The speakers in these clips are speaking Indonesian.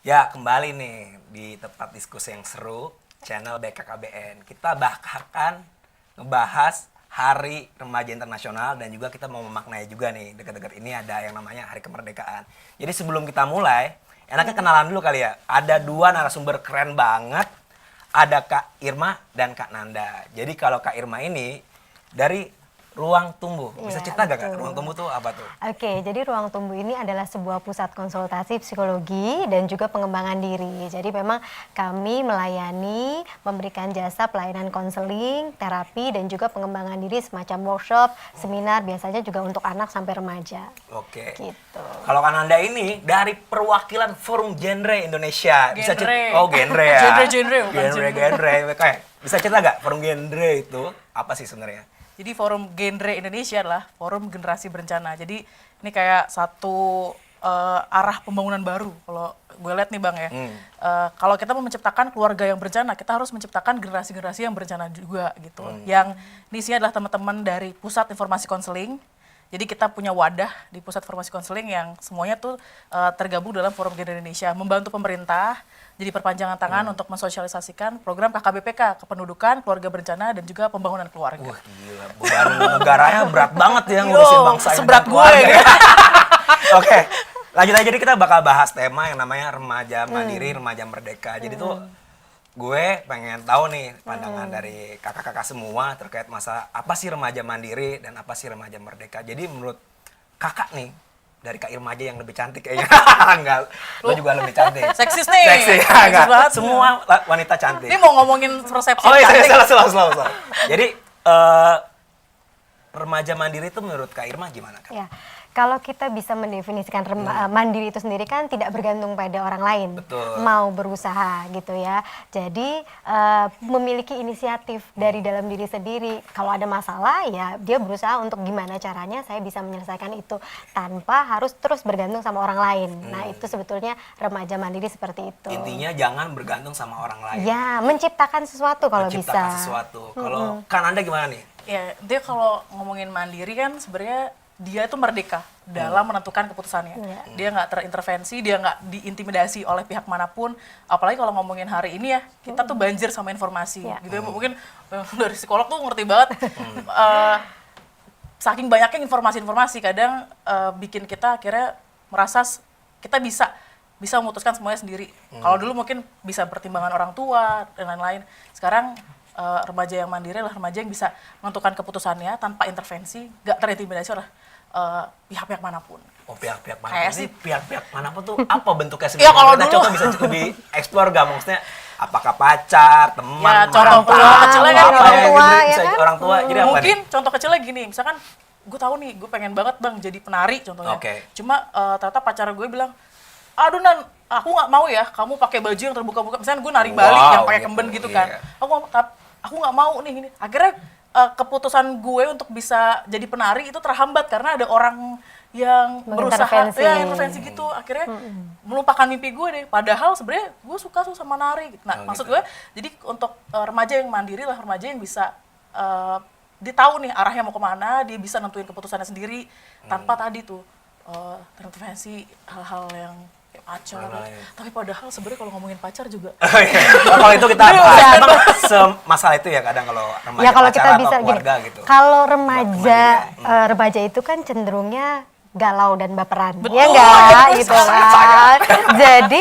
Ya, kembali nih di tempat diskusi yang seru, channel BKKBN. Kita bahkan ngebahas Hari Remaja Internasional dan juga kita mau memaknai juga nih, dekat-dekat ini ada yang namanya Hari Kemerdekaan. Jadi sebelum kita mulai, enaknya kenalan dulu kali ya. Ada dua narasumber keren banget, ada Kak Irma dan Kak Nanda. Jadi kalau Kak Irma ini dari Ruang Tumbuh. Bisa cerita gak Kak? Ruang Tumbuh tuh apa tuh? Oke, jadi Ruang Tumbuh ini adalah sebuah pusat konsultasi psikologi dan juga pengembangan diri. Jadi memang kami melayani, memberikan jasa pelayanan konseling, terapi, dan juga pengembangan diri semacam workshop, seminar, biasanya juga untuk anak sampai remaja. Oke. Gitu. Kalau Kak Nanda ini dari perwakilan Forum Genre Indonesia. Bisa Genre. Oh, genre ya. Genre, bukan Genre. Kayak bisa cerita gak Forum Genre itu apa sih sebenarnya? Jadi Forum Genre Indonesia adalah forum generasi berencana. Jadi ini kayak satu arah pembangunan baru. Kalau gue lihat nih Bang ya, kalau kita mau menciptakan keluarga yang berencana, kita harus menciptakan generasi-generasi yang berencana juga gitu. Yang isinya adalah teman-teman dari Pusat Informasi Konseling. Jadi kita punya wadah di Pusat Informasi Konseling yang semuanya tuh tergabung dalam Forum Genre Indonesia, membantu pemerintah jadi perpanjangan tangan untuk mensosialisasikan program KKBPK, Kependudukan, Keluarga Berencana, dan juga Pembangunan Keluarga. Wah gila, beban negaranya berat banget ya ngurusin bangsa ini. Seberat dan gue keluarga. ya. Oke, lanjut aja. Jadi kita bakal bahas tema yang namanya remaja mandiri, remaja merdeka. Jadi tuh gue pengen tahu nih pandangan dari kakak-kakak semua terkait masa apa sih remaja mandiri dan apa sih remaja merdeka. Jadi menurut kakak nih, dari Kak Irma aja yang lebih cantik kayaknya. Enggak, lo juga lebih cantik. Seksis nih. Seksi, Seksis enggak. banget. Semua wanita cantik. Ini mau ngomongin persepsi Oh iya, cantik. salah. Jadi remaja mandiri itu menurut Kak Irma gimana Kak? Ya, kalau kita bisa mendefinisikan mandiri itu sendiri kan tidak bergantung pada orang lain, Betul. mau berusaha gitu ya. Jadi memiliki inisiatif dari dalam diri sendiri. Kalau ada masalah ya dia berusaha untuk gimana caranya saya bisa menyelesaikan itu tanpa harus terus bergantung sama orang lain. Nah itu sebetulnya remaja mandiri seperti itu. Intinya jangan bergantung sama orang lain. Ya, menciptakan sesuatu kalau Menciptakan bisa. sesuatu. Kalau kan Anda gimana nih? Ya, dia kalau ngomongin mandiri kan sebenarnya dia itu merdeka dalam menentukan keputusannya. Dia nggak terintervensi, dia nggak diintimidasi oleh pihak manapun. Apalagi kalau ngomongin hari ini ya, kita tuh banjir sama informasi. Gitu ya, mungkin dari psikolog tuh ngerti banget. Saking banyaknya informasi-informasi, kadang bikin kita akhirnya merasa kita bisa memutuskan semuanya sendiri. Kalau dulu mungkin bisa pertimbangan orang tua dan lain-lain. Sekarang remaja yang mandiri adalah remaja yang bisa menentukan keputusannya tanpa intervensi, nggak terintimidasi oleh pihak-pihak manapun. Oh pihak-pihak mana? Kayak Ini sih. pihak-pihak manapun tuh apa bentuknya Ya, sebenarnya? kalau Kita dulu- coba bisa lebih explore gak? Maksudnya apakah pacar, teman, Ya, contoh mantan, kecilnya atau kan apa orang ya, tua, gitu. ya Bisa kan? orang tua. Jadi apa Mungkin nih? contoh kecilnya gini, misalkan gue tahu nih, gue pengen banget Bang jadi penari contohnya. Oke. Cuma ternyata pacar gue bilang, aduh Nan, aku nggak mau ya, kamu pakai baju yang terbuka-buka. Misalnya gue nari Bali Wow, yang pakai gitu, kemben gitu kan. iya. Aku nggak mau nih gini. Akhirnya keputusan gue untuk bisa jadi penari itu terhambat karena ada orang yang berusaha Mengintervensi. ya intervensi gitu. Akhirnya melupakan mimpi gue deh. Padahal sebenarnya gue suka tuh sama nari. Nah, Oh, maksud gitu. gue jadi untuk remaja yang mandiri lah, remaja yang bisa dia tahu nih arahnya mau kemana, dia bisa nentuin keputusannya sendiri tanpa tadi tuh terintervensi hal-hal yang kayak pacar. Hal-hal. Tapi padahal sebenarnya kalau ngomongin pacar juga Oh, iya. Oh, kalau itu kita bahas. Emang semasalah itu ya kadang kalau remaja Ya kalau kita pacaran bisa atau keluarga gini, gitu. kalau remaja remaja itu kan cenderungnya galau dan baperan, ya enggak gitu kan. Jadi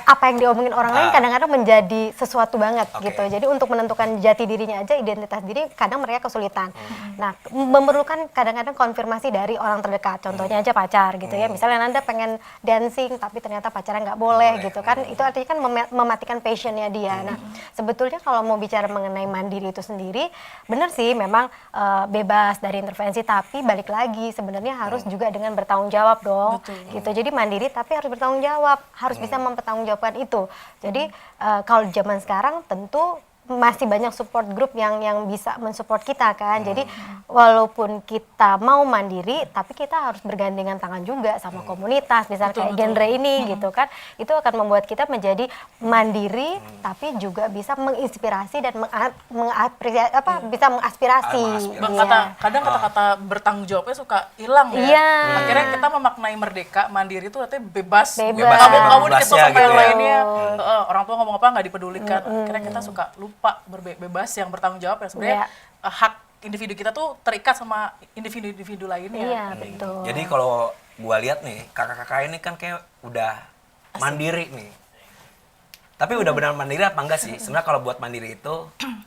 apa yang diomongin orang lain kadang-kadang menjadi sesuatu banget Oke. gitu. Jadi untuk menentukan jati dirinya aja, identitas diri kadang mereka kesulitan. Nah, memerlukan kadang-kadang konfirmasi dari orang terdekat. Contohnya aja pacar gitu ya. Misalnya Anda pengen dancing tapi ternyata pacaran nggak boleh gitu kan. Itu artinya kan mematikan passionnya dia. Nah, sebetulnya kalau mau bicara mengenai mandiri itu sendiri, benar sih memang bebas dari intervensi, tapi balik lagi sebenarnya harus juga dengan bertanggung jawab dong. Gitu. Jadi mandiri tapi harus bertanggung jawab, harus bisa mempertanggungjawabkan itu. Jadi kalau zaman sekarang tentu masih banyak support group yang bisa mensupport kita kan. Jadi walaupun kita mau mandiri, tapi kita harus bergandengan tangan juga sama komunitas, misalnya kayak genre ini gitu kan. Itu akan membuat kita menjadi mandiri, tapi juga bisa menginspirasi dan bisa mengaspirasi. Kadang kata-kata bertanggung jawabnya suka hilang ya. Iya. Akhirnya kita memaknai merdeka, mandiri itu artinya bebas. Bebas. Kamu dikasih sama Bebasnya yang gitu ya. lainnya. Orang tua ngomong apa nggak dipedulikan. Akhirnya kita suka lupa bebas yang bertanggung jawab ya. Sebenarnya hak individu kita tuh terikat sama individu-individu lainnya. Iya, betul. Jadi kalau gua lihat nih, kakak-kakak ini kan kayak udah mandiri nih. Tapi udah benar mandiri apa enggak sih? Sebenarnya kalau buat mandiri itu,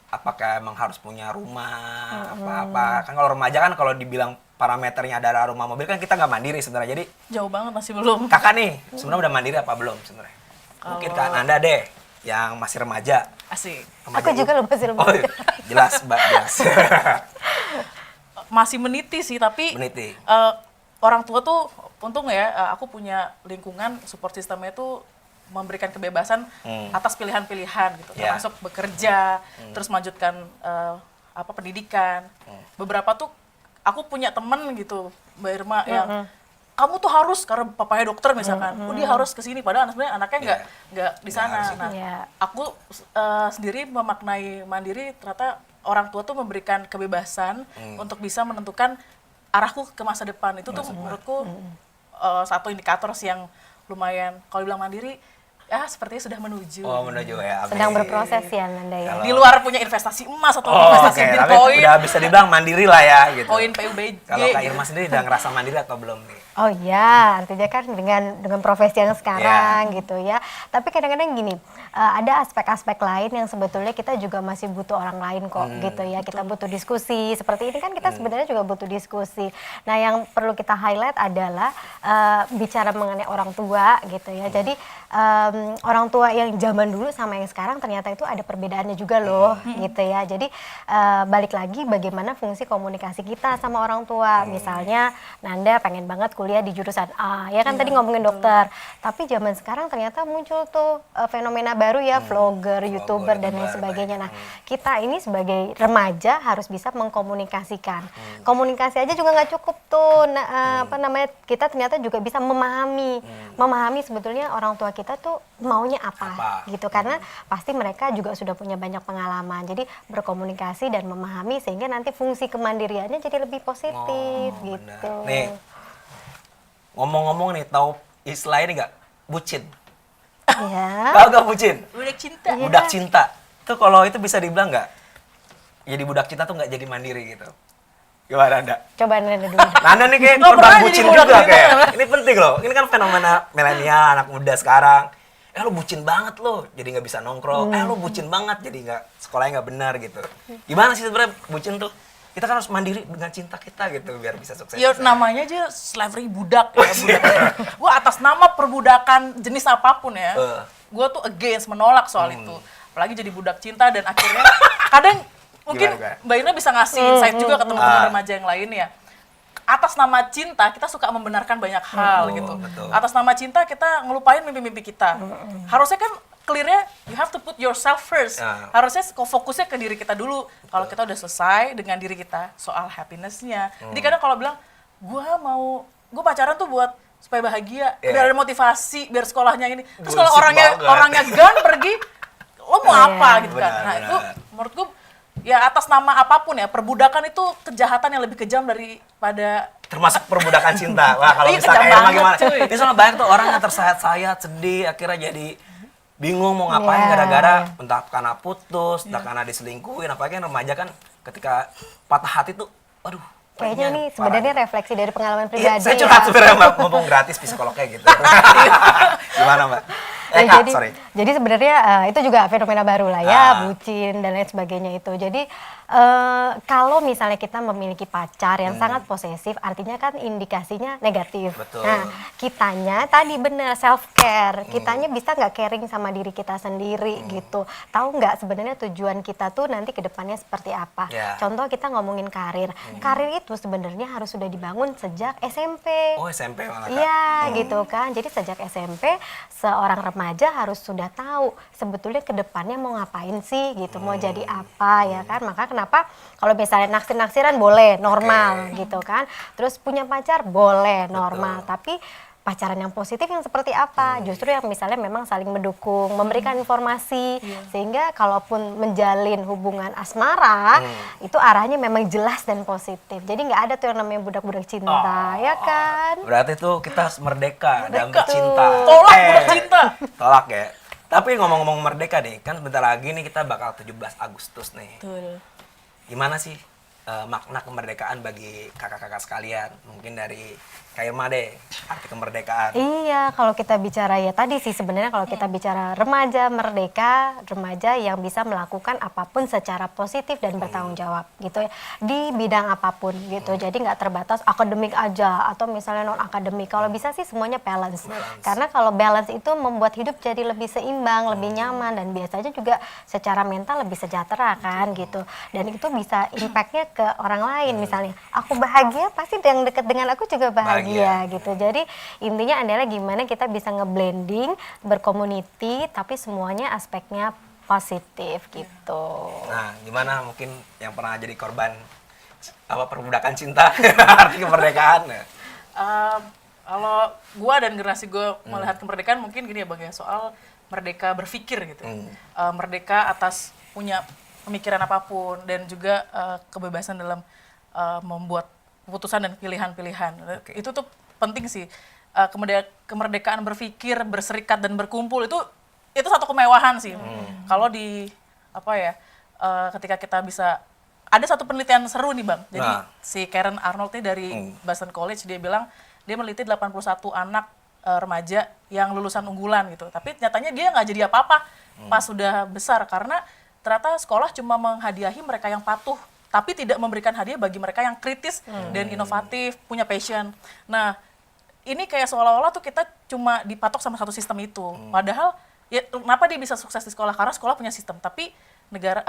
apakah emang harus punya rumah, apa-apa? Kan kalau remaja kan kalau dibilang parameternya adalah rumah mobil kan kita nggak mandiri sebenarnya. Jadi Jauh banget masih belum. kakak nih, sebenarnya udah mandiri apa belum sebenarnya? Mungkin kan Anda deh, yang masih remaja. Asik. Remaja Aku juga loh masih Oh, remaja. jelas, Mbak, jelas. Masih meniti sih, tapi Meniti. orang tua tuh untung ya, aku punya lingkungan support sistemnya tuh memberikan kebebasan atas pilihan-pilihan gitu, Yeah. termasuk bekerja, terus melanjutkan pendidikan. Beberapa tuh aku punya temen gitu, Mbak Irma, yang kamu tuh harus karena papanya dokter misalkan, dia harus ke sini padahal sebenarnya anaknya nggak di sana. harus itu. Nah, Iya. aku sendiri memaknai mandiri, ternyata orang tua tuh memberikan kebebasan untuk bisa menentukan arahku ke masa depan. Itu tuh menurutku satu indikator sih yang lumayan, kalau bilang mandiri ya sepertinya sudah menuju. Oh, menuju ya. Oke. Sedang berproses ya Nanda ya. Di luar punya investasi emas atau Oh, investasi oke. Tapi Bitcoin, udah bisa dibilang mandiri lah ya gitu. koin PUBG. Kalau Kak gitu. Irma sendiri udah ngerasa mandiri atau belum nih? Oh iya, artinya kan dengan profesi yang sekarang gitu ya. Tapi kadang-kadang gini, ada aspek-aspek lain yang sebetulnya kita juga masih butuh orang lain kok gitu ya. Kita butuh diskusi, seperti ini kan kita sebenarnya juga butuh diskusi. Nah yang perlu kita highlight adalah bicara mengenai orang tua gitu ya. Jadi orang tua yang zaman dulu sama yang sekarang ternyata itu ada perbedaannya juga loh gitu ya. Jadi balik lagi bagaimana fungsi komunikasi kita sama orang tua. Misalnya Nanda pengen banget kuliah di jurusan A, ya kan tadi ngomongin dokter. Tapi zaman sekarang ternyata muncul tuh fenomena baru ya, vlogger, YouTuber dan lain sebagainya. Nah, kita ini sebagai remaja harus bisa mengkomunikasikan. Komunikasi aja juga nggak cukup tuh. Nah, kita ternyata juga bisa memahami sebetulnya orang tua kita tuh maunya apa. Gitu. Karena pasti mereka juga sudah punya banyak pengalaman. Jadi berkomunikasi dan memahami sehingga nanti fungsi kemandiriannya jadi lebih positif gitu. Benar. Nih, ngomong-ngomong nih, tahu istilah ini nggak? Bucin. Ya. Tahu nggak bucin? Budak cinta. Budak cinta. Tuh kalau itu bisa dibilang nggak? Jadi budak cinta tuh nggak jadi mandiri gitu. Gimana Anda? Coba Nanda dulu. Nanda nih kayak Nggak korban pernah bucin jadi budak juga cinta. kayak. Ini penting loh. Ini kan fenomena milenial, anak muda sekarang. Lo bucin banget lo, jadi nggak bisa nongkrong. Lo bucin banget, jadi nggak sekolahnya nggak benar gitu. Gimana sih sebenarnya bucin tuh? Kita kan harus mandiri dengan cinta kita gitu biar bisa sukses. Ya namanya aja slavery budak ya, budak. Gue atas nama perbudakan jenis apapun ya, gue tuh against, menolak soal itu. Apalagi jadi budak cinta dan akhirnya kadang mungkin Gimana? Mbak Ina bisa ngasih insight juga ke teman-teman remaja yang lain ya. Atas nama cinta kita suka membenarkan banyak hal gitu. Betul. Atas nama cinta kita ngelupain mimpi-mimpi kita. Harusnya kan clear-nya you have to put yourself first. Harusnya fokusnya ke diri kita dulu. Kalau kita udah selesai dengan diri kita soal happiness-nya. Jadi kadang kalau bilang gue pacaran tuh buat supaya bahagia, biar ada motivasi, biar sekolahnya ini. Terus kalau Bullshit banget. orangnya gun pergi, lo mau apa gitu kan? Benar, Nah benar. itu menurut gue ya atas nama apapun ya, perbudakan itu kejahatan yang lebih kejam daripada Termasuk perbudakan cinta. Wah, kalau Iya, misalnya kejam Irma banget, gimana? cuy. Ini soalnya banyak tuh orang yang tersayat-sayat, sedih, akhirnya jadi bingung mau ngapain Iya, gara-gara entah karena putus, entah karena diselingkuhin, apalagi yang remaja kan ketika patah hati tuh, aduh. Kayaknya nih parah. sebenarnya refleksi dari pengalaman Iya, pribadi. saya ya. curhat sebenarnya Mbak, ngomong gratis psikolognya gitu. Gimana Mbak? Ya, Kak, jadi, sorry. jadi sebenarnya itu juga fenomena baru lah ya, bucin dan lain sebagainya itu. Jadi kalau misalnya kita memiliki pacar yang sangat posesif, artinya kan indikasinya negatif. Betul. Nah, kitanya tadi benar self care, kitanya bisa nggak caring sama diri kita sendiri gitu. Tahu nggak sebenarnya tujuan kita tuh nanti ke depannya seperti apa? Ya. Contoh kita ngomongin karir, karir itu sebenarnya harus sudah dibangun sejak SMP. Oh, SMP malah Kak. Iya gitu kan. Jadi sejak SMP seorang remaja harus sudah nggak tahu sebetulnya ke depannya mau ngapain sih gitu, mau jadi apa ya kan. Maka kenapa kalau misalnya naksir-naksiran boleh, normal gitu kan. Terus punya pacar boleh, normal. Tapi pacaran yang positif yang seperti apa? Justru yang misalnya memang saling mendukung, memberikan informasi, sehingga kalaupun menjalin hubungan asmara, itu arahnya memang jelas dan positif. Jadi nggak ada tuh yang namanya budak-budak cinta, ya kan? Berarti tuh kita harus merdeka dalam bercinta. Tolak budak cinta. Tolak ya. Tapi ngomong-ngomong merdeka nih, kan bentar lagi nih kita bakal 17 Agustus nih. Betul. Gimana sih makna kemerdekaan bagi kakak-kakak sekalian? Mungkin dari Kak Irma deh, arti kemerdekaan. Iya, kalau kita bicara ya tadi sih sebenarnya kalau kita bicara remaja merdeka, remaja yang bisa melakukan apapun secara positif dan bertanggung jawab gitu ya di bidang apapun gitu. Jadi nggak terbatas akademik aja atau misalnya non akademik. Kalau bisa sih semuanya balance. Karena kalau balance itu membuat hidup jadi lebih seimbang, lebih nyaman dan biasanya juga secara mental lebih sejahtera kan gitu. Dan itu bisa impactnya ke orang lain misalnya. Aku bahagia pasti yang dekat dengan aku juga bahagia gitu. Jadi intinya adalah gimana kita bisa ngeblending, berkomuniti, tapi semuanya aspeknya positif gitu. Nah, gimana mungkin yang pernah jadi korban perbudakan cinta, arti kemerdekaan? Kalau gua dan generasi gua melihat kemerdekaan mungkin gini ya Bang ya, soal merdeka berpikir gitu. Merdeka atas punya pemikiran apapun dan juga kebebasan dalam membuat keputusan dan pilihan-pilihan. Itu tuh penting sih. Kemerdekaan berpikir, berserikat dan berkumpul itu satu kemewahan sih. Kalau di ketika kita bisa ada satu penelitian seru nih Bang. Jadi si Karen Arnold nih dari Boston College dia bilang dia meneliti 81 anak remaja yang lulusan unggulan gitu. Tapi nyatanya dia nggak jadi apa-apa pas sudah besar karena ternyata sekolah cuma menghadiahi mereka yang patuh tapi tidak memberikan hadiah bagi mereka yang kritis dan inovatif, punya passion. Nah, ini kayak seolah-olah tuh kita cuma dipatok sama satu sistem itu. Padahal, ya kenapa dia bisa sukses di sekolah? Karena sekolah punya sistem. Tapi negara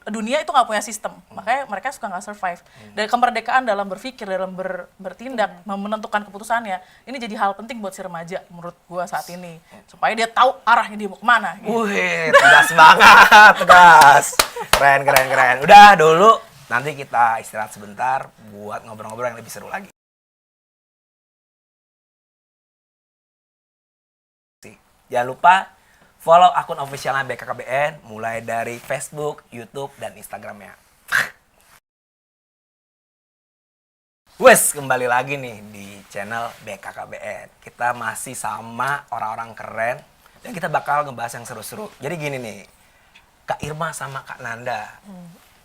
dunia itu nggak punya sistem. Makanya mereka suka nggak survive. Dan kemerdekaan dalam berpikir, dalam bertindak, menentukan keputusannya, ini jadi hal penting buat si remaja menurut gua saat ini. Supaya dia tahu arahnya dia mau kemana. Gitu. Wih, tegas banget, tegas. Keren, keren, keren. Udah dulu, nanti kita istirahat sebentar buat ngobrol-ngobrol yang lebih seru lagi. Jangan lupa follow akun officialnya BKKBN mulai dari Facebook, YouTube, dan Instagramnya. Wes, kembali lagi nih di channel BKKBN. Kita masih sama orang-orang keren dan kita bakal ngebahas yang seru-seru. Jadi gini nih, Kak Irma sama Kak Nanda.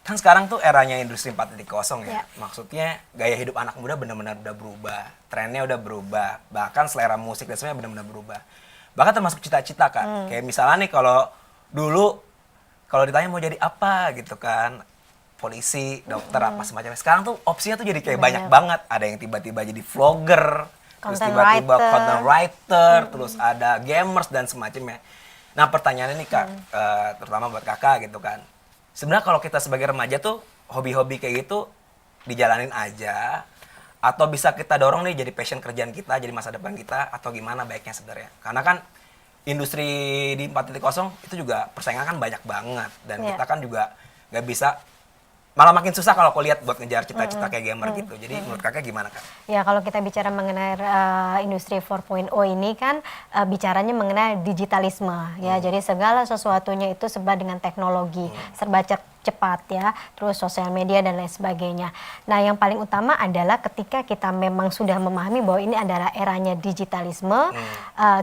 Kan sekarang tuh eranya industri 4.0 ya. Maksudnya gaya hidup anak muda benar-benar udah berubah. Trennya udah berubah. Bahkan selera musik dan semuanya benar-benar berubah. Bahkan termasuk cita-cita Kak. Kayak misalnya nih kalau dulu kalau ditanya mau jadi apa gitu kan, polisi, dokter, apa semacamnya. Sekarang tuh opsinya tuh jadi kayak banyak banget. Ada yang tiba-tiba jadi vlogger, terus tiba-tiba content writer, terus ada gamers dan semacamnya. Nah pertanyaannya nih Kak, terutama buat kakak gitu kan. Sebenarnya kalau kita sebagai remaja tuh hobi-hobi kayak gitu dijalanin aja, atau bisa kita dorong nih jadi passion kerjaan kita, jadi masa depan kita, atau gimana baiknya sebenarnya. Karena kan industri di 4.0 itu juga persaingan kan banyak banget. Dan kita kan juga nggak bisa, malah makin susah kalau aku lihat buat ngejar cita-cita kayak gamer gitu. Jadi menurut kakak gimana Kak? Ya kalau kita bicara mengenai industri 4.0 ini kan bicaranya mengenai digitalisme ya. Jadi segala sesuatunya itu serba dengan teknologi, serba cepat ya, terus sosial media dan lain sebagainya. Nah yang paling utama adalah ketika kita memang sudah memahami bahwa ini adalah eranya digitalisme,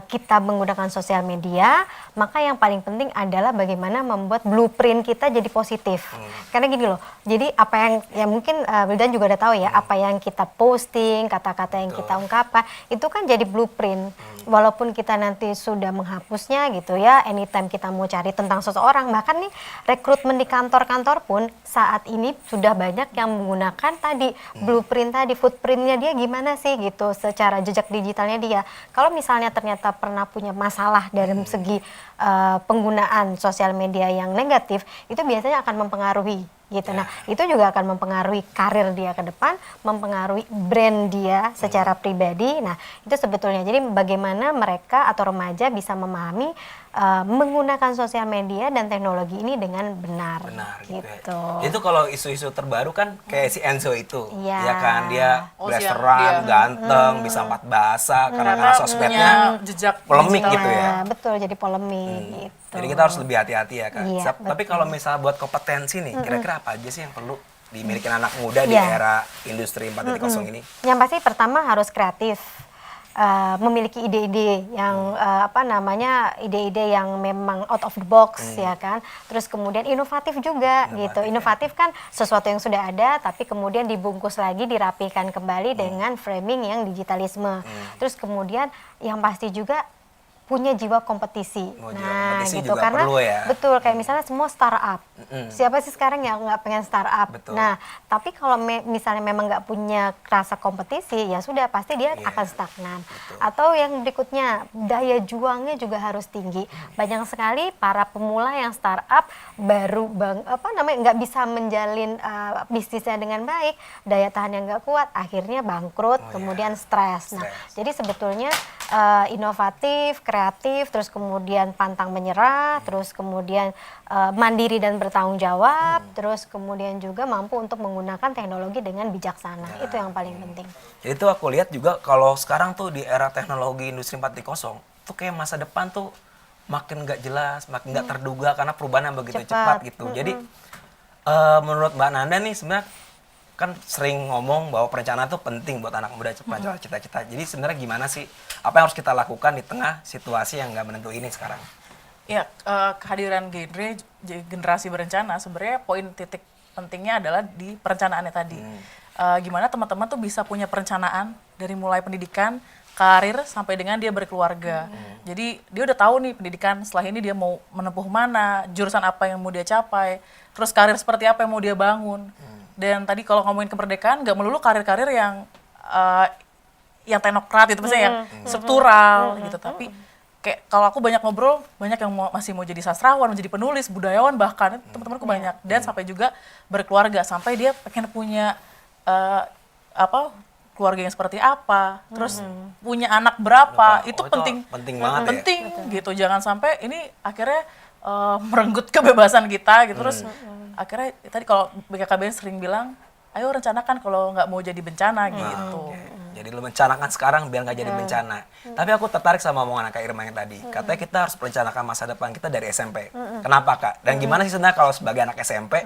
kita menggunakan sosial media, maka yang paling penting adalah bagaimana membuat blueprint kita jadi positif. Karena gini loh, jadi apa yang ya mungkin Wildan juga udah tahu ya, apa yang kita posting, kata-kata yang kita ungkapkan, itu kan jadi blueprint. Walaupun kita nanti sudah menghapusnya gitu ya, anytime kita mau cari tentang seseorang, bahkan nih rekrutmen di kantor-kantor pun saat ini sudah banyak yang menggunakan tadi blueprint tadi, footprintnya dia gimana sih gitu, secara jejak digitalnya dia. Kalau misalnya ternyata pernah punya masalah dari segi penggunaan sosial media yang negatif, itu biasanya akan mempengaruhi gitu. Nah, itu juga akan mempengaruhi karir dia ke depan, mempengaruhi brand dia secara pribadi. Nah, itu sebetulnya. Jadi bagaimana mereka atau remaja bisa memahami menggunakan sosial media dan teknologi ini dengan benar, Benar gitu. gitu. Ya. Itu kalau isu-isu terbaru kan kayak si Enzo itu, Iya. ya kan dia Oh, si restoran, dia. ganteng, bisa 4 bahasa karena Karena sosmednya punya jejak polemik digital. gitu ya. Nah, betul, jadi polemik gitu. Jadi kita harus lebih hati-hati ya kan. Iya, Tapi kalau misalnya buat kompetensi nih, kira-kira apa aja sih yang perlu dimiliki anak muda di Iya. era industri 4.0 ini? Yang pasti pertama harus kreatif. Memiliki ide-ide yang ide-ide yang memang out of the box ya kan. Terus kemudian inovatif juga gitu. Inovatif kan sesuatu yang sudah ada tapi kemudian dibungkus lagi, dirapikan kembali dengan framing yang digitalisme. Terus kemudian yang pasti juga punya jiwa kompetisi. Oh, jiwa Nah, kompetisi gitu juga karena perlu ya. betul kayak misalnya semua startup. Siapa sih sekarang yang nggak pengen startup? Betul. Nah, tapi kalau misalnya memang nggak punya rasa kompetisi, ya sudah pasti dia Iya. akan stagnan. Atau yang berikutnya, daya juangnya juga harus tinggi. Banyak sekali para pemula yang startup baru nggak bisa menjalin bisnisnya dengan baik, daya tahan yang nggak kuat, akhirnya bangkrut, Oh, kemudian iya. stres. Nah, jadi sebetulnya inovatif, kreatif, terus kemudian pantang menyerah, terus kemudian mandiri dan bertanggung jawab, terus kemudian juga mampu untuk menggunakan teknologi dengan bijaksana. Itu yang paling penting. Jadi tuh aku lihat juga kalau sekarang tuh di era teknologi industri 4.0 tuh kayak masa depan tuh makin nggak jelas, makin nggak terduga karena perubahan yang begitu cepat Cepat. gitu. Jadi menurut Mbak Nanda nih sebenarnya kan sering ngomong bahwa perencanaan tuh penting buat anak muda mencapai cita-cita. Jadi sebenarnya gimana sih apa yang harus kita lakukan di tengah situasi yang nggak menentu ini sekarang? Ya, kehadiran generasi berencana sebenarnya poin titik pentingnya adalah di perencanaannya tadi. Gimana teman-teman tuh bisa punya perencanaan dari mulai pendidikan, karir sampai dengan dia berkeluarga. Jadi dia udah tahu nih pendidikan setelah ini dia mau menempuh mana, jurusan apa yang mau dia capai, terus karir seperti apa yang mau dia bangun. Dan tadi kalau ngomongin kemerdekaan, nggak melulu karir-karir yang teknokrat gitu, maksudnya yang struktural gitu. Tapi kayak kalau aku banyak ngobrol, banyak yang masih mau jadi sastrawan, menjadi penulis, budayawan bahkan, teman-temanku banyak. Dan sampai juga berkeluarga, sampai dia pengen punya keluarga yang seperti apa, terus punya anak berapa, itu itu penting. penting banget ya. Penting gitu, jangan sampai ini akhirnya merenggut kebebasan kita gitu. Terus akhirnya tadi kalau BKKBN sering bilang, ayo rencanakan kalau nggak mau jadi bencana gitu. Jadi lu merencanakan sekarang biar nggak jadi bencana. Tapi aku tertarik sama omongan Kak Irma yang tadi. Katanya kita harus merencanakan masa depan kita dari SMP. Kenapa Kak? Dan gimana sih sebenarnya kalau sebagai anak SMP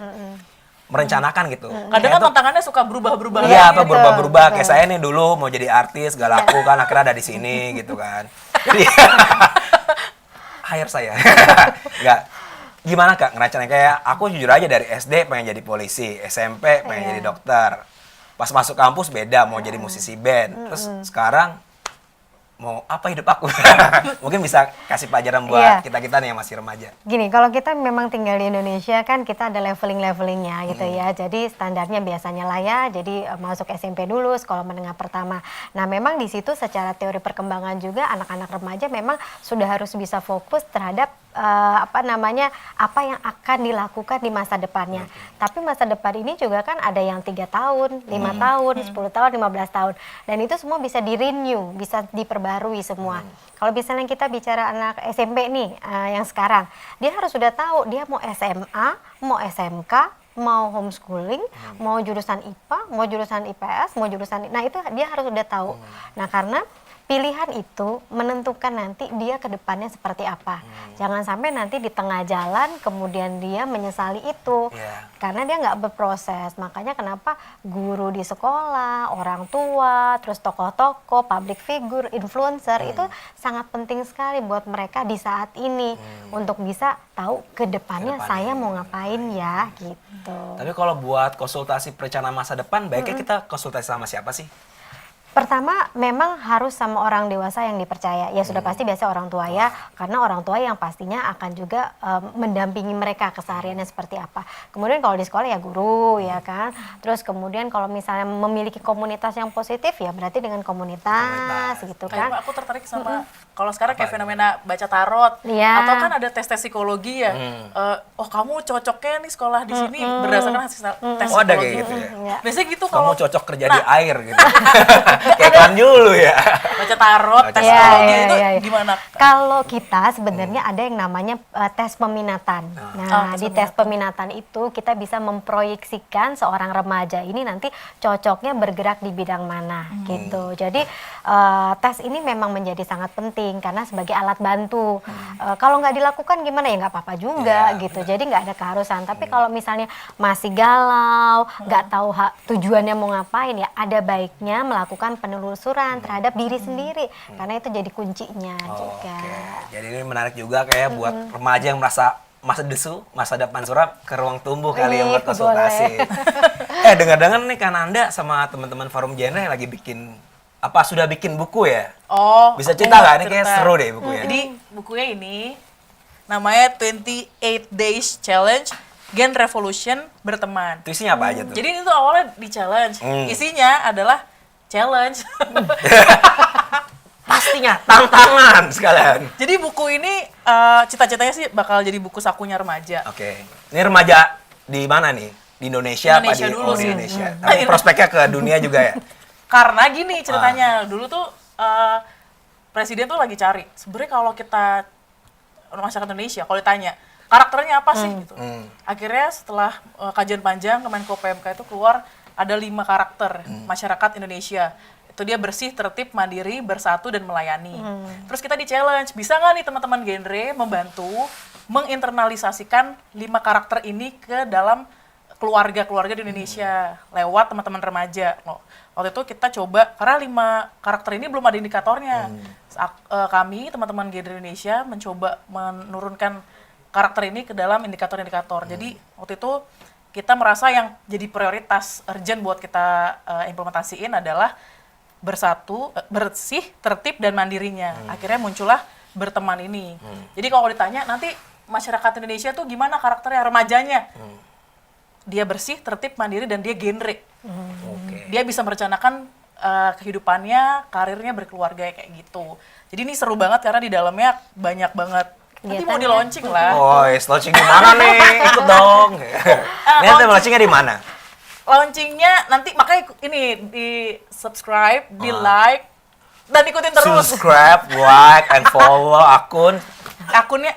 merencanakan gitu? Kadang kan tantangannya suka berubah-berubah. Iya, gitu. berubah-berubah. Kayak saya nih dulu mau jadi artis, gak laku kan, akhirnya ada di sini gitu kan. Jadi hire saya. Enggak. Gimana Kak ngerencanain? Kayak aku jujur aja dari SD pengen jadi polisi, SMP pengen jadi dokter. Pas masuk kampus beda, mau jadi musisi band. Terus sekarang mau apa hidup aku? Mungkin bisa kasih pelajaran buat Iya. kita-kita nih yang masih remaja. Gini, kalau kita memang tinggal di Indonesia kan kita ada leveling-levelingnya gitu ya. Jadi standarnya biasanya lah ya, jadi masuk SMP dulu, sekolah menengah pertama. Nah memang di situ secara teori perkembangan juga anak-anak remaja memang sudah harus bisa fokus terhadap apa yang akan dilakukan di masa depannya. Tapi masa depan ini juga kan ada yang 3 tahun, 5 tahun, 10 tahun, 15 tahun. Dan itu semua bisa di-renew, bisa diperbarui semua. Kalau misalnya kita bicara anak SMP nih, yang sekarang, dia harus sudah tahu dia mau SMA, mau SMK, mau homeschooling, mau jurusan IPA, mau jurusan IPS, mau jurusan... Nah itu dia harus sudah tahu. Nah karena pilihan itu menentukan nanti dia ke depannya seperti apa. Jangan sampai nanti di tengah jalan kemudian dia menyesali itu. Karena dia nggak berproses. Makanya kenapa guru di sekolah, orang tua, terus tokoh-tokoh, public figure, influencer itu sangat penting sekali buat mereka di saat ini untuk bisa tahu ke depannya saya mau ngapain ya gitu. Tapi kalau buat konsultasi perencanaan masa depan, baiknya kita konsultasi sama siapa sih? Pertama, memang harus sama orang dewasa yang dipercaya. Ya sudah pasti biasa orang tua ya, karena orang tua yang pastinya akan juga mendampingi mereka kesehariannya seperti apa. Kemudian kalau di sekolah ya guru ya kan. Terus kemudian kalau misalnya memiliki komunitas yang positif ya berarti dengan komunitas gitu kan. Aku tertarik sama kalau sekarang kayak fenomena baca tarot, Iya. atau kan ada tes-tes psikologi ya. Oh kamu cocoknya nih sekolah di sini berdasarkan hasil tes Oh, ada psikologi. kayak gitu ya? Ya. Biasanya gitu Kamu kalau cocok kerja di air gitu. Kayak kan dulu ya. Baca tarot, tes Iya, astrologi iya, itu iya, iya. gimana? Kalau kita sebenarnya ada yang namanya tes peminatan. Nah, tes di tes peminatan itu kita bisa memproyeksikan seorang remaja ini nanti cocoknya bergerak di bidang mana gitu. Jadi tes ini memang menjadi sangat penting karena sebagai alat bantu. Kalau nggak dilakukan gimana ya nggak apa-apa juga Iya, gitu. Jadi nggak ada keharusan. Tapi kalau misalnya masih galau, nggak tahu tujuannya mau ngapain ya, ada baiknya melakukan penelusuran terhadap diri sendiri karena itu jadi kuncinya juga. Oke, jadi ini menarik juga kayak buat remaja yang merasa masa desu, masa depan suram ke ruang tumbuh kali yang buat konsultasi. Dengar-dengar nih kan Anda sama teman-teman Forum Genre lagi bikin sudah bikin buku ya? Oh, Bisa aku cerita nggak? Ini cerita. kayak seru deh bukunya. Jadi bukunya ini namanya 28 Days Challenge Gen Revolution Berteman. Itu isinya apa aja tuh? Jadi ini tuh awalnya di challenge, isinya adalah challenge. Pastinya tantangan sekalian. Jadi buku ini cita-citanya sih bakal jadi buku sakunya remaja. Oke, ini remaja di mana nih? Di Indonesia, Indonesia apa di, dulu di sih. Indonesia? Tapi prospeknya ke dunia juga ya? Karena gini ceritanya, dulu tuh presiden tuh lagi cari. Sebenarnya kalau kita masyarakat Indonesia, kalau ditanya karakternya apa sih gitu. Akhirnya setelah kajian panjang Kemenko PMK itu keluar ada 5 karakter masyarakat Indonesia. Itu dia bersih, tertib, mandiri, bersatu, dan melayani. Terus kita di-challenge, bisa nggak nih teman-teman genre membantu menginternalisasikan 5 karakter ini ke dalam keluarga-keluarga di Indonesia lewat teman-teman remaja. Waktu itu kita coba, karena 5 karakter ini belum ada indikatornya. Kami, teman-teman genre Indonesia, mencoba menurunkan karakter ini ke dalam indikator-indikator. Jadi waktu itu kita merasa yang jadi prioritas urgent buat kita implementasiin adalah bersatu, bersih, tertib, dan mandirinya. Akhirnya muncullah berteman ini. Jadi kalau ditanya nanti masyarakat Indonesia tuh gimana karakternya remajanya? Dia bersih, tertib, mandiri, dan dia genre. Oke. Dia bisa merencanakan kehidupannya, karirnya, berkeluarga kayak gitu. Jadi ini seru banget karena di dalamnya banyak banget. Nanti mau Kegiatannya. di launching lah. Oh, launching di mana nih? Ikut dong. Ini nanti launchingnya di mana? Launchingnya nanti makanya ini di subscribe, di like, dan ikutin terus. Subscribe, like, and follow akun. Akunnya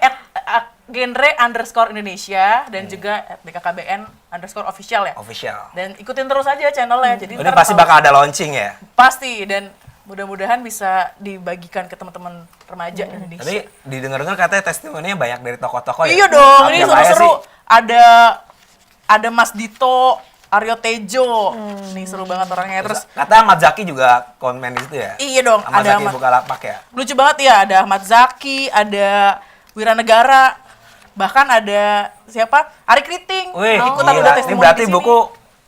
@genre_Indonesia dan juga @bkkbn_official ya. Official. Dan ikutin terus aja channelnya. Jadi Ini ntar pasti kalau- bakal ada launching ya? pasti, dan mudah-mudahan bisa dibagikan ke teman-teman remaja Indonesia. Tapi didengar-dengar katanya testimoninya banyak dari tokoh-tokoh ya? Iya dong, ini Siapa aja seru-seru. sih? Ada Mas Dito, Aryo Tejo. Nih seru banget orangnya. Terus Kata Ahmad Zaki juga komen di situ ya? iya dong, Ahmad ada Zaki Bukalapak ya? lucu banget ya, ada Ahmad Zaki, ada Wiranegara, bahkan ada siapa? Ari Kriting. Wih, Ikutan gila. udah Ini testimoni berarti di sini. buku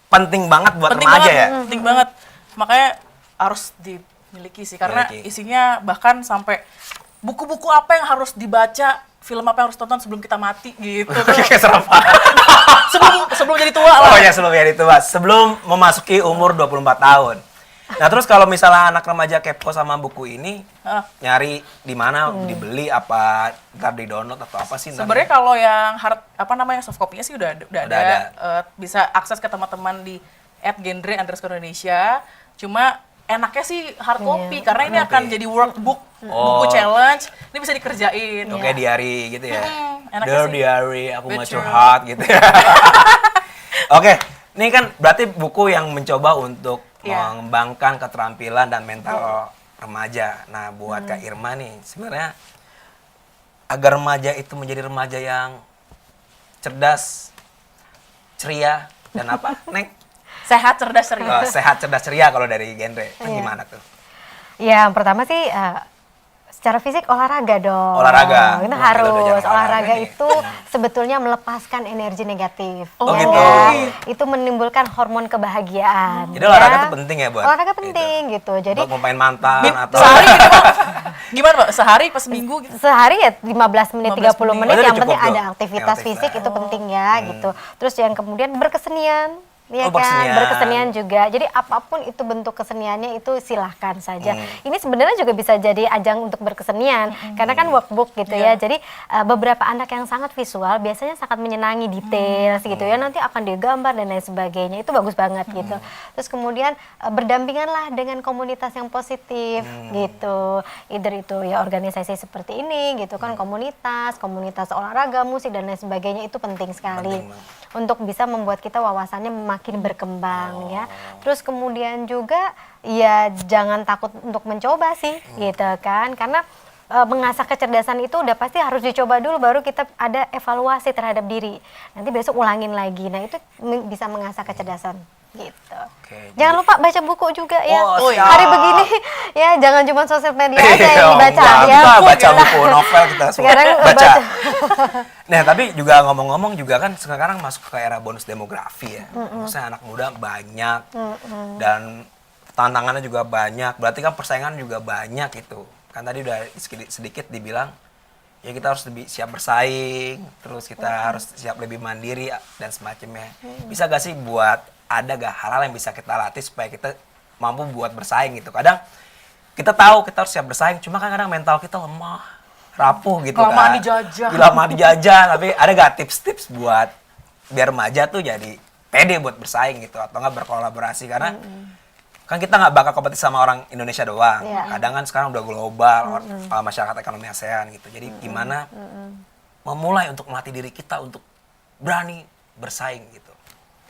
penting banget buat penting remaja banget, ya? penting banget. Makanya harus dimiliki sih, karena Miliki. isinya bahkan sampai buku-buku apa yang harus dibaca, film apa yang harus tonton sebelum kita mati gitu. Kayak serem banget. sebelum jadi tua lah. Oh ya, sebelum ya itu, Mas. Sebelum memasuki umur 24 tahun. Nah, terus kalau misalnya anak remaja kepo sama buku ini, Ah. nyari di mana, dibeli apa, ntar di-download atau apa sih? ntar? Sebenarnya kalau yang soft copy-nya sih udah Udah ada. ada. Bisa akses ke teman-teman di @genre_Indonesia. Cuma enaknya sih hard copy karena ini akan jadi workbook, buku challenge. Ini bisa dikerjain. Oke, diary gitu ya. enaknya Dear sih. diary, aku mau Betul. curhat gitu ya. Oke, ini kan berarti buku yang mencoba untuk Iya. mengembangkan keterampilan dan mental remaja. Nah, buat Kak Irma nih, sebenarnya agar remaja itu menjadi remaja yang cerdas, ceria, dan apa, Neng? Sehat, cerdas, ceria. Sehat, cerdas, ceria kalau dari genre. Itu Iya. gimana tuh? Ya, yang pertama sih secara fisik olahraga dong. Olahraga. Itu Wah, harus. gila, udah jangan olahraga Olahraga nih. itu sebetulnya melepaskan energi negatif. Oh, ya gitu. kan? Itu menimbulkan hormon kebahagiaan. Jadi olahraga tuh penting ya buat Olahraga itu? penting gitu. Jadi Buat ngumpain mantan atau... Sehari gitu, Pak. Gimana, Pak? Sehari pas seminggu gitu. sehari ya 15 menit 15 30 menit. menit Oh, itu yang cukup penting tuh. ada aktivitas Yang fisik aktivitas. itu penting ya gitu. Terus yang kemudian berkesenian ya Oh, kan, berkesenian juga. Jadi apapun itu bentuk keseniannya itu silahkan saja. Ini sebenarnya juga bisa jadi ajang untuk berkesenian, karena kan workbook gitu ya. Jadi beberapa anak yang sangat visual biasanya sangat menyenangi detail gitu ya. Nanti akan digambar dan lain sebagainya. Itu bagus banget gitu. Terus kemudian berdampinganlah dengan komunitas yang positif gitu. Either itu ya organisasi seperti ini gitu kan, komunitas olahraga, musik dan lain sebagainya, itu penting sekali untuk bisa membuat kita wawasannya makin berkembang ya. Terus kemudian juga ya jangan takut untuk mencoba sih gitu kan, karena mengasah kecerdasan itu udah pasti harus dicoba dulu, baru kita ada evaluasi terhadap diri. Nanti besok ulangin lagi. Nah itu bisa mengasah kecerdasan gitu. Jangan lupa baca buku juga ya. Hari begini ya, jangan cuma sosial media aja yang dibaca ya. Kita baca buku novel, kita sekarang baca. Nah, tapi juga ngomong-ngomong juga kan sekarang masuk ke era bonus demografi ya. Maksudnya anak muda banyak dan tantangannya juga banyak. Berarti kan persaingan juga banyak itu. Kan tadi udah sedikit dibilang ya kita harus lebih siap bersaing, terus kita harus siap lebih mandiri dan semacamnya. Bisa gak sih ada gak hal-hal yang bisa kita latih supaya kita mampu buat bersaing gitu. Kadang kita tahu kita harus siap bersaing, cuma kan kadang mental kita lemah, rapuh gitu Kelamaan kan. dijajah. Lama dijajah. Tapi ada gak tips-tips buat biar remaja tuh jadi pede buat bersaing gitu, atau nggak berkolaborasi, karena kan kita nggak bakal kompetisi sama orang Indonesia doang. Kadang kan sekarang udah global, masyarakat ekonomi ASEAN gitu. Jadi gimana memulai untuk melatih diri kita untuk berani bersaing gitu.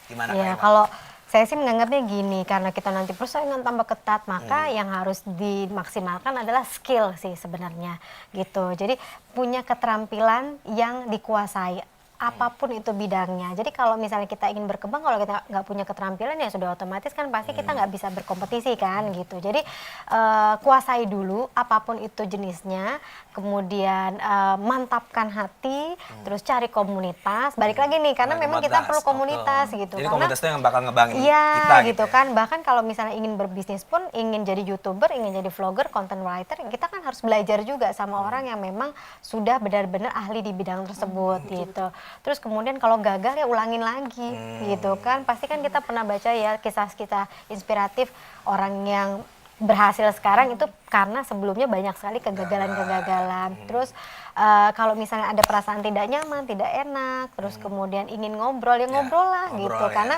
Gimana Ya, Kak Emma? kalau saya sih menganggapnya gini, karena kita nanti persaingan tambah ketat, maka yang harus dimaksimalkan adalah skill sih sebenarnya gitu. Jadi punya keterampilan yang dikuasai, apapun itu bidangnya. Jadi kalau misalnya kita ingin berkembang, kalau kita nggak punya keterampilan ya sudah otomatis kan pasti kita nggak bisa berkompetisi kan gitu. Jadi kuasai dulu apapun itu jenisnya, kemudian mantapkan hati, terus cari komunitas. Balik lagi nih, karena memang kita perlu komunitas gitu. Jadi Karena komunitas itu yang bakal ngebangin iya, kita gitu ya. kan. Bahkan kalau misalnya ingin berbisnis pun, ingin jadi YouTuber, ingin jadi vlogger, content writer, kita kan harus belajar juga sama orang yang memang sudah benar-benar ahli di bidang tersebut gitu. Terus kemudian kalau gagal ya ulangin lagi gitu kan. Pasti kan kita pernah baca ya kisah-kisah inspiratif orang yang berhasil sekarang itu karena sebelumnya banyak sekali kegagalan-kegagalan. Terus kalau misalnya ada perasaan tidak nyaman, tidak enak, terus kemudian ingin ngobrol, ya ngobrol lah gitu. ya. Karena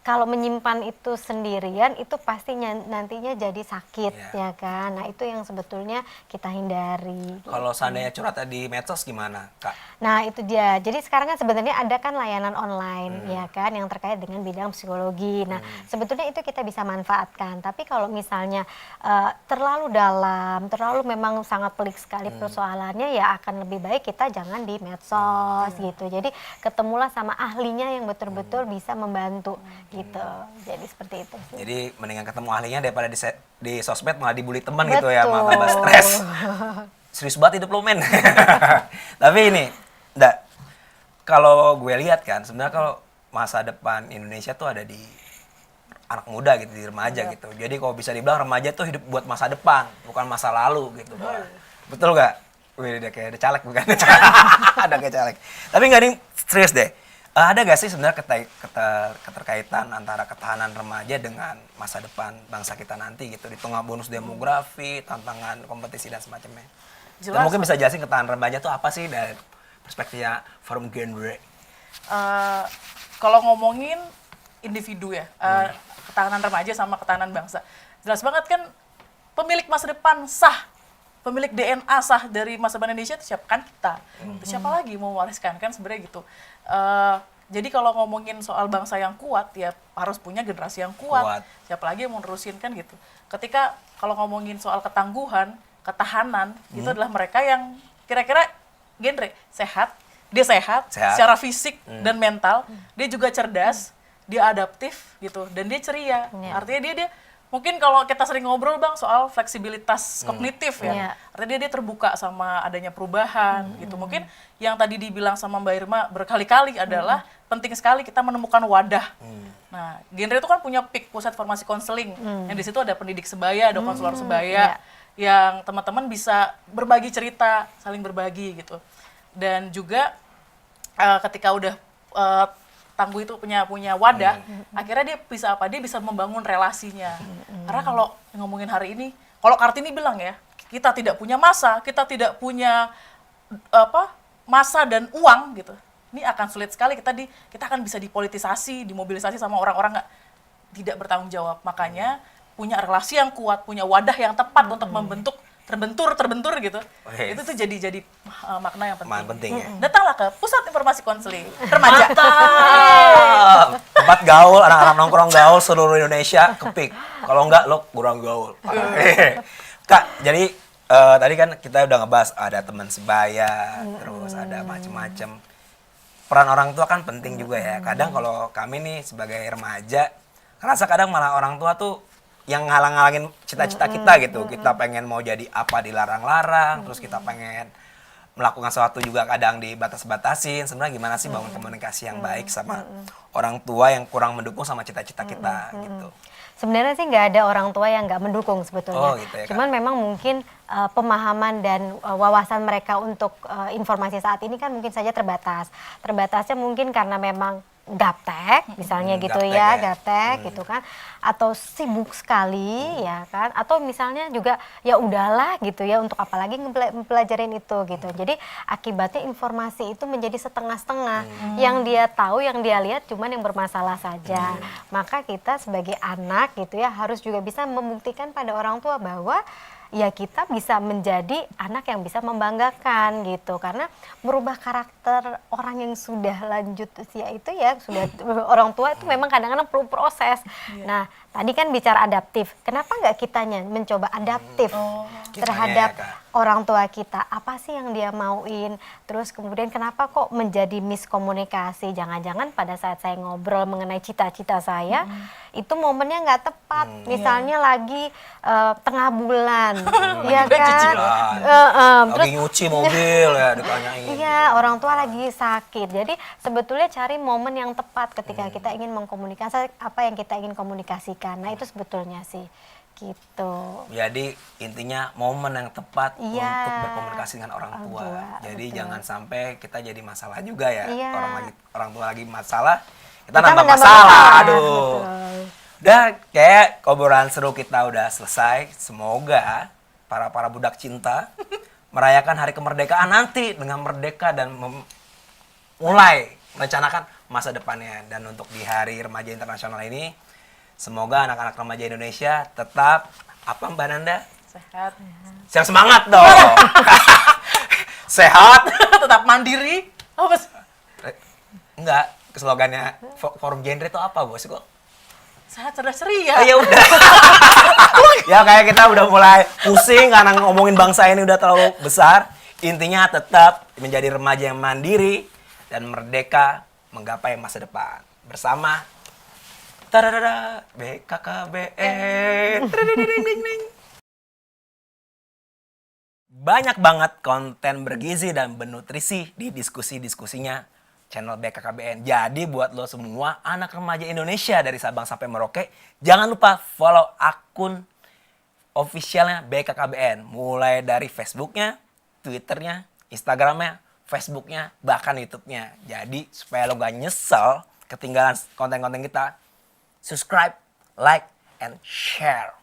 kalau menyimpan itu sendirian itu pasti nantinya jadi sakit ya kan. Nah itu yang sebetulnya kita hindari. Kalau seandainya curhat di medsos gimana Kak? Nah itu dia, jadi sekarang kan sebenarnya ada kan layanan online ya kan, yang terkait dengan bidang psikologi. Nah sebetulnya itu kita bisa manfaatkan, tapi kalau misalnya terlalu dalam, terlalu memang sangat pelik sekali persoalannya, ya akan lebih baik kita jangan di medsos gitu. Jadi ketemulah sama ahlinya yang betul-betul bisa membantu gitu. Jadi seperti itu sih. Jadi mendingan ketemu ahlinya daripada di sosmed malah dibully teman gitu ya, malah tambah stres. Serius banget hidup lo men. Tapi ini, kalau gue lihat kan sebenarnya kalau masa depan Indonesia tuh ada di anak muda gitu, di remaja gitu. Jadi kalau bisa dibilang remaja tuh hidup buat masa depan, bukan masa lalu gitu. Betul gak? Wih, udah kayak ada caleg bukan? Ada kayak caleg. Tapi nggak nih, serius deh. Ada gak sih sebenarnya keterkaitan antara ketahanan remaja dengan masa depan bangsa kita nanti gitu, di tengah bonus demografi, tantangan kompetisi dan semacamnya? Jelas. Dan mungkin bisa jelasin ketahanan remaja itu apa sih dari perspektifnya Forum Genre? Kalau ngomongin individu ya, ketahanan remaja sama ketahanan bangsa, jelas banget kan pemilik masa depan sah, pemilik DNA sah dari masa depan Indonesia itu siapa? Kan kita. Siapa lagi mau mewariskan kan sebenarnya gitu. Jadi kalau ngomongin soal bangsa yang kuat ya harus punya generasi yang kuat. Siapa lagi yang mau nerusin kan gitu. Ketika kalau ngomongin soal ketangguhan, ketahanan, itu adalah mereka yang kira-kira genre sehat, dia sehat. Secara fisik dan mental, dia juga cerdas, dia adaptif gitu, dan dia ceria. Artinya dia mungkin kalau kita sering ngobrol Bang soal fleksibilitas kognitif ya, artinya dia terbuka sama adanya perubahan gitu. Mungkin yang tadi dibilang sama Mbak Irma berkali-kali adalah penting sekali kita menemukan wadah. Nah, genre itu kan punya PIK, pusat formasi konseling, yang di situ ada pendidik sebaya, ada konselor sebaya, yang teman-teman bisa berbagi cerita, saling berbagi gitu. Dan juga ketika udah tangguh itu punya wadah, akhirnya dia bisa apa? Dia bisa membangun relasinya. Karena kalau ngomongin hari ini, kalau Kartini bilang ya, kita tidak punya masa, kita tidak punya masa dan uang gitu. Ini akan sulit sekali kita akan bisa dipolitisasi, dimobilisasi sama orang-orang tidak bertanggung jawab. Makanya punya relasi yang kuat, punya wadah yang tepat untuk membentuk terbentur gitu. Yes. Itu tuh jadi makna yang penting. Makna penting ya. Datanglah ke Pusat Informasi Konseling Remaja. Tempat gaul, anak-anak nongkrong gaul seluruh Indonesia kepik. Kalau enggak lo kurang gaul. Kak, jadi tadi kan kita udah ngebahas ada teman sebaya, terus ada macem-macem. Peran orang tua kan penting juga ya. Kadang kalau kami nih sebagai remaja, ngerasa kadang malah orang tua tuh yang ngalang-ngalangin cita-cita kita gitu. Kita pengen mau jadi apa dilarang-larang, terus kita pengen melakukan sesuatu juga kadang dibatas-batasin. Sebenarnya gimana sih bangun komunikasi yang baik sama orang tua yang kurang mendukung sama cita-cita kita gitu. Sebenarnya sih nggak ada orang tua yang nggak mendukung sebetulnya. Oh, gitu ya, Kak. Cuman memang mungkin pemahaman dan wawasan mereka untuk informasi saat ini kan mungkin saja terbatas. Terbatasnya mungkin karena memang gaptek misalnya gitu gaptek ya, ya. gaptek gitu kan, atau sibuk sekali ya kan, atau misalnya juga ya udahlah gitu ya, untuk apalagi mempelajarin itu gitu. Jadi akibatnya informasi itu menjadi setengah-setengah, yang dia tahu, yang dia lihat cuman yang bermasalah saja. Maka kita sebagai anak gitu ya harus juga bisa membuktikan pada orang tua bahwa ya kita bisa menjadi anak yang bisa membanggakan gitu, karena merubah karakter orang yang sudah lanjut usia itu ya sudah orang tua itu memang kadang-kadang perlu proses. Nah tadi kan bicara adaptif, kenapa nggak kitanya mencoba adaptif terhadap Kitanya ya, Kak. orang tua kita, apa sih yang dia mauin, terus kemudian kenapa kok menjadi miskomunikasi, jangan-jangan pada saat saya ngobrol mengenai cita-cita saya itu momennya nggak tepat, misalnya lagi tengah bulan, ya Lagi kan, cicilan. terus Lagi nyuci mobil ya ditanyain. iya, orang tua lagi sakit. Jadi sebetulnya cari momen yang tepat ketika kita ingin mengkomunikasi apa yang kita ingin komunikasikan. Nah itu sebetulnya sih gitu. Jadi intinya momen yang tepat Iya, untuk berkomunikasi dengan orang tua. Jadi betul. jangan sampai kita jadi masalah juga ya. Iya. Orang tua lagi masalah, kita Kita nambah menambah masalah. masalah, Aduh. betul. Udah kayak obrolan seru kita udah selesai. Semoga para budak cinta merayakan hari kemerdekaan nanti dengan merdeka dan mulai merencanakan masa depannya. Dan untuk di Hari Remaja Internasional ini, semoga anak-anak remaja Indonesia tetap apa Mbak Nanda? Sehat. Yang semangat dong. Sehat. Tetap mandiri. Apa sih? Enggak, slogannya forum genre itu apa, Bos? Kok? Sehat, cerdas, ceria. Ya udah. Ya kayak kita udah mulai pusing karena ngomongin bangsa ini udah terlalu besar. Intinya tetap menjadi remaja yang mandiri dan merdeka menggapai masa depan. Bersama Tadadada, BKKBN. Tadadadading. Banyak banget konten bergizi dan bernutrisi di diskusi-diskusinya channel BKKBN. Jadi buat lo semua anak remaja Indonesia dari Sabang sampai Merauke, jangan lupa follow akun officialnya BKKBN. Mulai dari Facebooknya, Twitternya, Instagramnya, Facebooknya, bahkan YouTube-nya. Jadi supaya lo gak nyesel ketinggalan konten-konten kita, subscribe, like, and share.